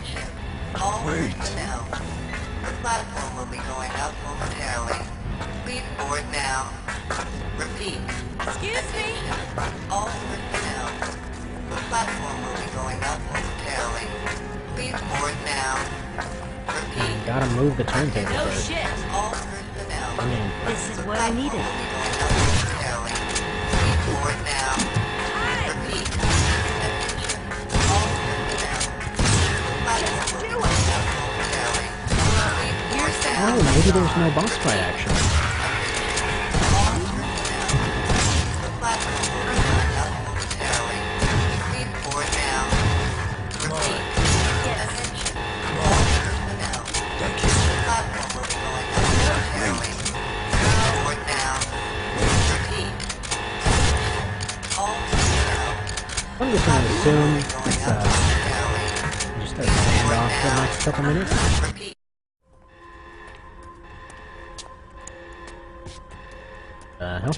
Attention. All Wait. personnel. The platform will be going up momentarily. Please board now. Repeat. Excuse me. All personnel. The platform will be going up momentarily. Please board now. Repeat. Gotta move the turntable No first. shit. All personnel. I mean, This is what I needed. Momentarily. Please board now. Hi. Repeat. Attention. All personnel. The platform will be going up momentarily. Please board now. oh, maybe there's no boss fight action. The platform will be going up momentarily. Please board now. Repeat. Attention. All personnel. Thank you. The platform will be going up momentarily. Please board now. Repeat. All personnel. I'm just gonna assume Going it's, up momentarily. just a standoff for the next couple minutes. Repeat. Hell?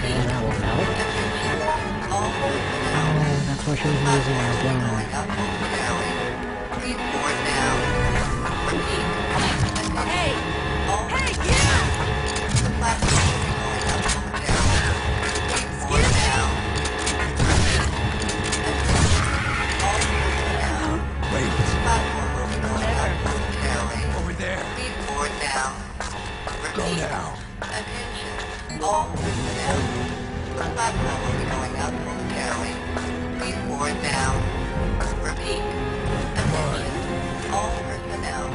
And that will help. Oh, that's why she was using her gun. Hey. Hey, you. Wait. Over there. Go now. Attention, all personnel. The platform will be going up momentarily. Please board now. Repeat. Attention, all personnel.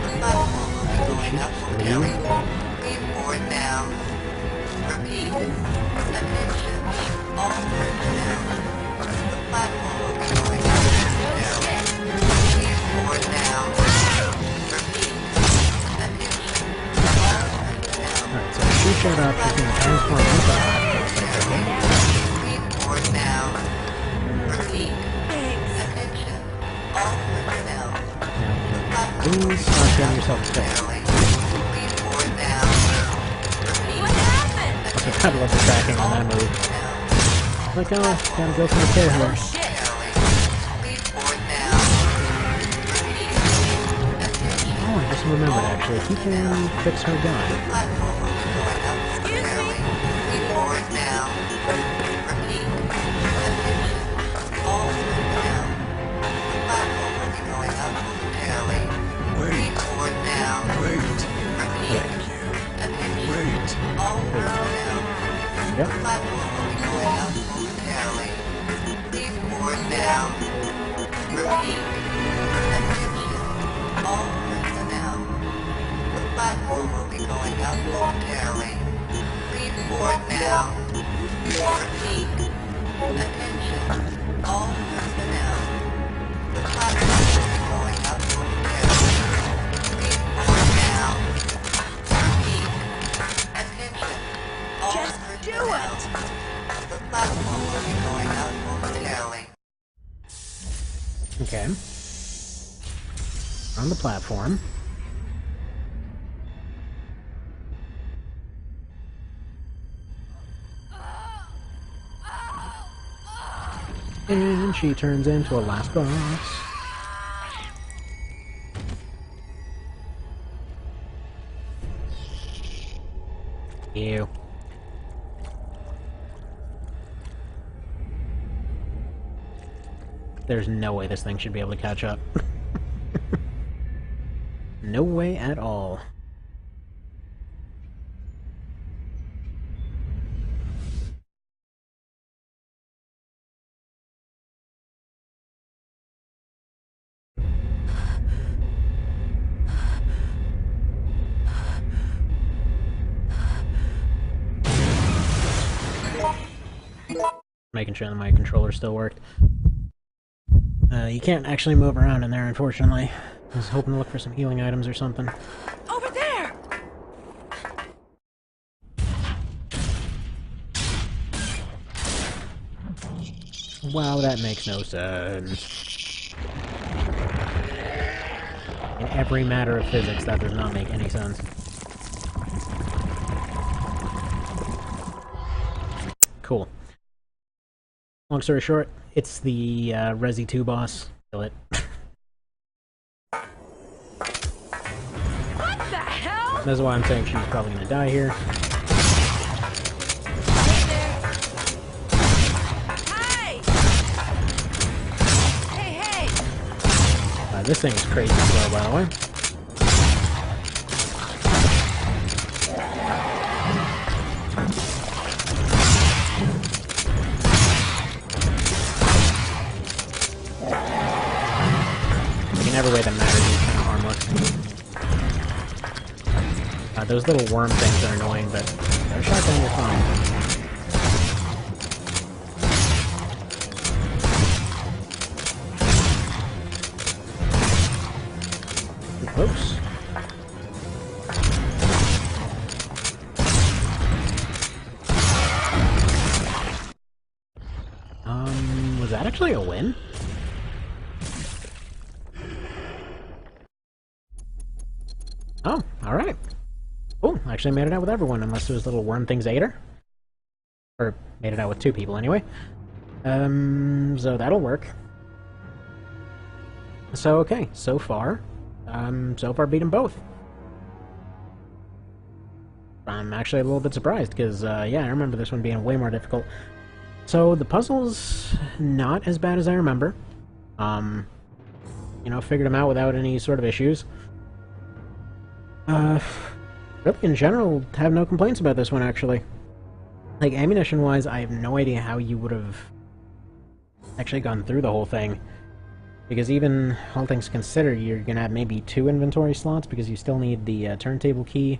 The platform will be going up momentarily. Please board now. Repeat. Attention, all personnel. The platform will be going up momentarily. Please board now. Repeat. Attention, all personnel. Alright, so she showed up, she's gonna transform into the platform. Please board now. Repeat. Attention. All personnel. Now, please start getting yourself fixed. Please board now. Repeat. What happened? Also, gotta love the tracking on that move. Like, oh, gotta go for the kill here. Shit. Please board now. Repeat. Attention. Oh, I just remembered actually, he can fix her gun. Platform will be going up momentarily. Please board now. Repeat. Attention. All personnel. The platform will be going up momentarily. Please board now. Wait. Repeat. Attention. Wait. All personnel. Yep. Platform will be going up momentarily. Please board now. Repeat. Attention. All personnel. The platform will be going up momentarily. Please board now. Repeat. Attention. All personnel. The platform will be going up momentarily. Please board now. Repeat. Attention. All Just do personnel. it. The platform will be going up momentarily. Okay. On the platform. And she turns into a last boss. Ew. There's no way this thing should be able to catch up. No way at all. Making sure that my controller still worked. You can't actually move around in there, unfortunately. I was hoping to look for some healing items or something. Over there! Wow, that makes no sense. In every matter of physics, that does not make any sense. Cool. Long story short, it's the Resi 2 boss. Kill it. What the hell? That's why I'm saying she's probably gonna die here. Hey! Hey, hey! This thing is crazy slow, by the way. In every way that matters, is kind of harmless. Those little worm things are annoying, but a shotgun, you're fine. Too close. Was that actually a win? Oh, alright. Oh, I actually made it out with everyone, unless those little worm things ate her. Or, made it out with 2 people, anyway. So that'll work. So, okay, so far beat them both. I'm actually a little bit surprised, because, yeah, I remember this one being way more difficult. So, the puzzle's not as bad as I remember. You know, figured them out without any sort of issues. Really, in general, have no complaints about this one, actually. Like, ammunition-wise, I have no idea how you would have actually gone through the whole thing. Because even, all things considered, you're gonna have maybe 2 inventory slots, because you still need the turntable key.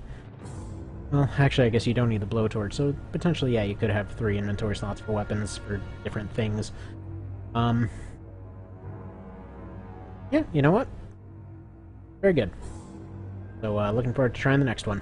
Well, actually, I guess you don't need the blowtorch, so potentially, yeah, you could have 3 inventory slots for weapons for different things. Yeah, you know what? Very good. So, looking forward to trying the next one.